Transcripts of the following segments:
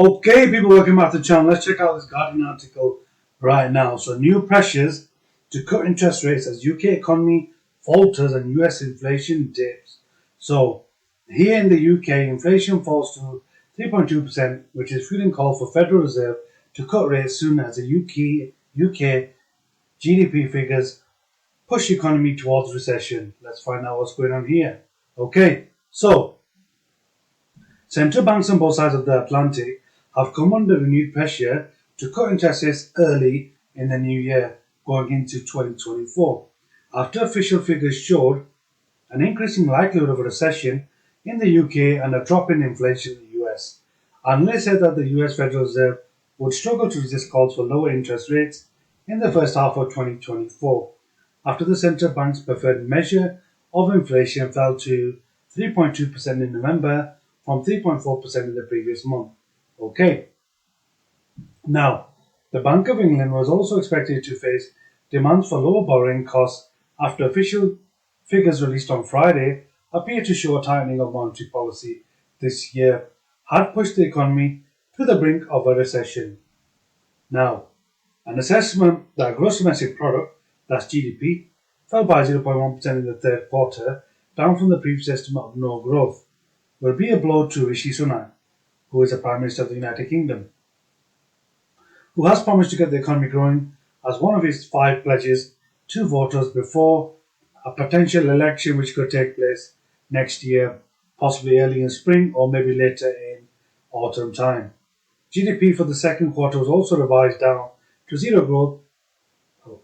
Okay, people, welcome back to the channel. Let's check out this Guardian article right now. So, new pressures to cut interest rates as UK economy falters and US inflation dips. So, here in the UK, inflation falls to 3.2%, which is fueling call for Federal Reserve to cut rates soon as the UK GDP figures push economy towards recession. Let's find out what's going on here. Okay, so central banks on both sides of the Atlantic have come under renewed pressure to cut interest rates early in the new year, going into 2024, after official figures showed an increasing likelihood of a recession in the UK and a drop in inflation in the US. Analysts said that the US Federal Reserve would struggle to resist calls for lower interest rates in the first half of 2024, after the central bank's preferred measure of inflation fell to 3.2% in November from 3.4% in the previous month. Okay, now the Bank of England was also expected to face demands for lower borrowing costs after official figures released on Friday appear to show a tightening of monetary policy this year had pushed the economy to the brink of a recession. Now, an assessment that gross domestic product, that's GDP, fell by 0.1% in the third quarter, down from the previous estimate of no growth, will be a blow to Rishi Sunak, who is the Prime Minister of the United Kingdom, who has promised to get the economy growing as one of his 5 pledges to voters before a potential election which could take place next year, possibly early in spring or maybe later in autumn time. GDP for the second quarter was also revised down to zero growth. Oh,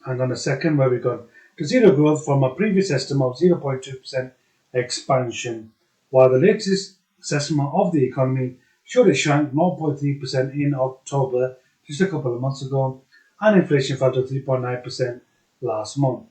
hang on a second, where we got to zero growth from a previous estimate of 0.2% expansion, while the latest assessment of the economy showed it shrank 0.3% in October, just a couple of months ago, and inflation fell to 3.9% last month.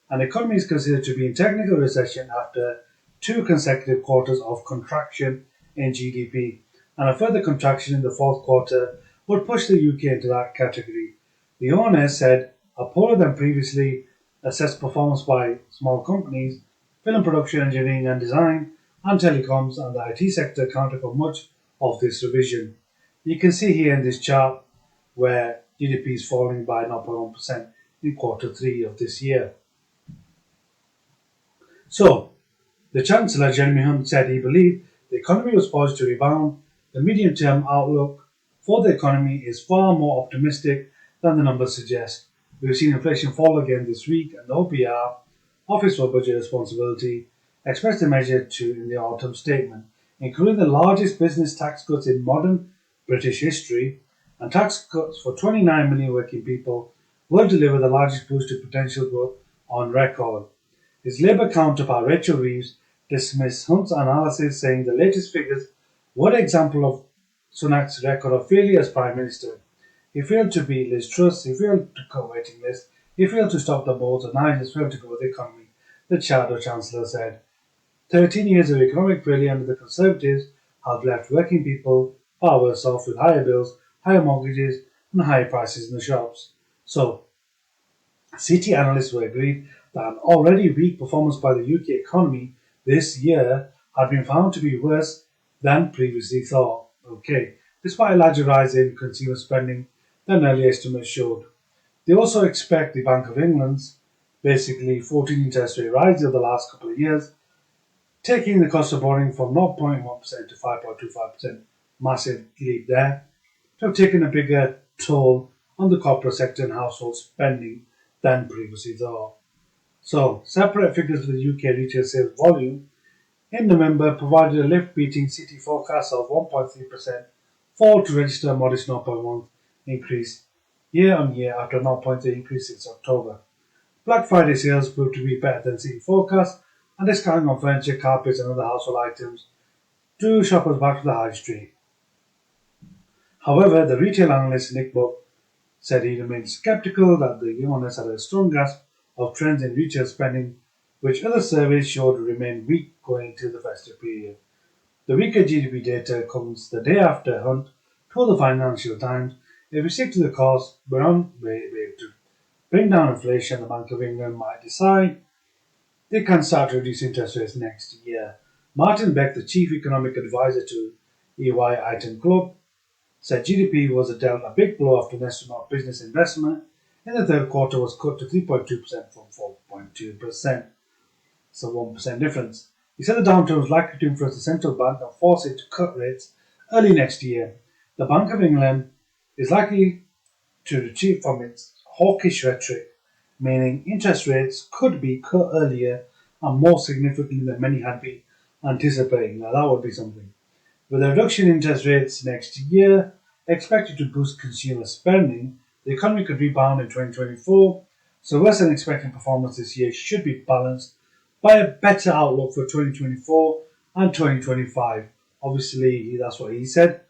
And the economy is considered to be in technical recession after 2 consecutive quarters of contraction in GDP, and a further contraction in the fourth quarter would push the UK into that category. The owner said a poorer than previously assessed performance by small companies, film production, engineering and design, and telecoms and the IT sector accounted for much of this revision. You can see here in this chart where GDP is falling by 0.1% in quarter 3 of this year. So, the Chancellor, Jeremy Hunt, said he believed the economy was poised to rebound. The medium-term outlook for the economy is far more optimistic than the numbers suggest. We've seen inflation fall again this week, and the OBR, Office for Budget Responsibility, expressed a measure in the autumn statement, including the largest business tax cuts in modern British history, and tax cuts for 29 million working people will deliver the largest boost to potential growth on record. His Labour counterpart Rachel Reeves dismissed Hunt's analysis, saying the latest figures were an example of Sunak's record of failure as Prime Minister. He failed to beat Liz Truss, he failed to cut waiting lists, he failed to stop the boats, and now he has failed to grow the economy, the Shadow Chancellor said. 13 years of economic failure under the Conservatives have left working people far worse off with higher bills, higher mortgages, and higher prices in the shops. So, City analysts were agreed that an already weak performance by the UK economy this year had been found to be worse than previously thought. Okay, despite a larger rise in consumer spending than earlier estimates showed. They also expect the Bank of England's basically 14 interest rate rise over the last couple of years, taking the cost of borrowing from 0.1% to 5.25%, massive leap there, to have taken a bigger toll on the corporate sector and household spending than previously thought. So, separate figures for the UK retail sales volume in November provided a lift, beating City forecasts of 1.3% fall to register a modest 0.1 increase year on year after a 0.3 increase since October. Black Friday sales proved to be better than City forecasts, and discounting on furniture, carpets and other household items drew shoppers back to the high street. However, the retail analyst Nick Buck said he remained sceptical that the owners had a strong grasp of trends in retail spending, which other surveys showed remained weak going into the festive period. The weaker GDP data comes the day after Hunt told the Financial Times, if we stick to the course we're on way to bring down inflation, the Bank of England might decide they can start to reduce interest rates next year. Martin Beck, the chief economic advisor to EY Item Club, said GDP was dealt a big blow after an estimate of business investment in the third quarter was cut to 3.2% from 4.2%. It's a 1% difference. He said the downturn was likely to influence the central bank and force it to cut rates early next year. The Bank of England is likely to retreat from its hawkish rhetoric, meaning interest rates could be cut earlier and more significantly than many had been anticipating. Now, that would be something. With a reduction in interest rates next year expected to boost consumer spending, the economy could rebound in 2024, so worse than expected performance this year should be balanced by a better outlook for 2024 and 2025. Obviously, that's what he said,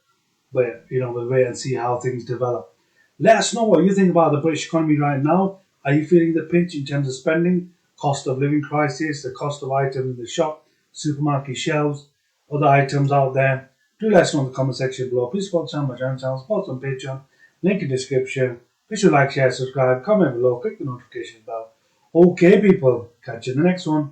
but we'll wait and see how things develop. Let us know what you think about the British economy right now. Are you feeling the pinch in terms of spending, cost of living crisis, the cost of items in the shop, supermarket shelves, other items out there? Do let us know in the comment section below. Please support my channel, support on Patreon, link in description. Be sure to like, share, subscribe, comment below, click the notification bell. Okay, people, catch you in the next one.